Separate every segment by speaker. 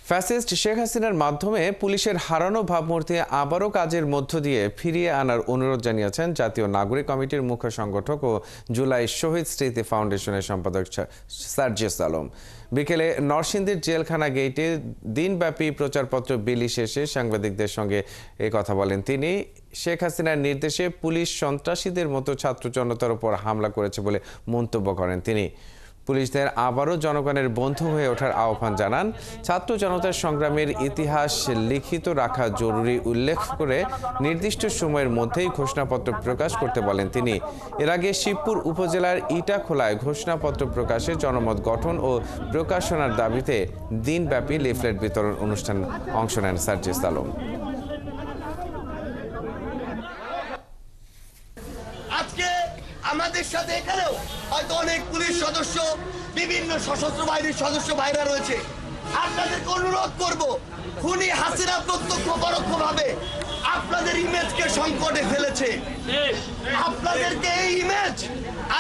Speaker 1: Fascist Sheikh হাসিনার মাধ্যমে পুলিশের হারানো ভাবমূর্তি আবারও কাজের মধ্য দিয়ে ফিরিয়ে আনার অনুরোধ জানিয়েছেন জাতীয় নাগরিক কমিটির মুখ্য সংগঠক ও জুলাই শহীদ স্মৃতি ফাউন্ডেশনের সম্পাদক সার্জিস আলম। বিকেলে নরসিংদীর জেলখানা গেইটে দিনব্যাপী প্রচারপত্র বিলি শেষে সাংবাদিকদের সঙ্গে কথা বলেন তিনি। শেখ হাসিনার নির্দেশে পুলিশ সন্ত্রাসীদের মতো ছাত্র জনতার উপর হামলা করেছে বলে মন্তব্য করেন তিনি। পুলিশদের আবারও জনগণের বন্ধু হয়ে ওঠার আহ্বান জানান। ছাত্র জনতার সংগ্রামের ইতিহাস লিখিত রাখা জরুরি উল্লেখ করে নির্দিষ্ট সময়ের মধ্যেই ঘোষণাপত্র প্রকাশ করতে বলেন তিনি। এর আগে শিবপুর উপজেলার ইটাখোলায় ঘোষণাপত্র প্রকাশে জনমত গঠন ও প্রকাশনার দাবিতে দিনব্যাপী লিফলেট বিতরণ অনুষ্ঠান অংশ নেন সার্জিস আলম।
Speaker 2: আমাদের সাথে এখানেও হয়তো অনেক পুলিশ সদস্য, বিভিন্ন সশস্ত্র বাহিনীর সদস্য ভাইরা রয়েছে। আপনাদেরকে অনুরোধ করব, খুনি হাসিনা প্রত্যক্ষ পরোক্ষভাবে আপনাদের ইমেজকে সংকটে ফেলেছে। আপনাদেরকে এই ইমেজ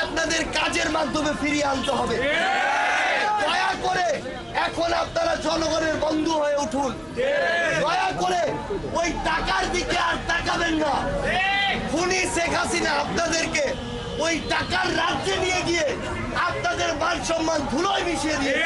Speaker 2: আপনাদের কাজের মাধ্যমে ফিরিয়ে আনতে হবে। দয়া করে এখন আপনারা জনগণের বন্ধু হয়ে উঠুন। দয়া করে ওই টাকার দিকে আর তাকাবেন না। খুনি শেখ হাসিনা আপনাদেরকে ওই টাকার রাজ্যে নিয়ে গিয়ে আপনাদের মান সম্মান ধুলোয় মিশিয়ে দিয়ে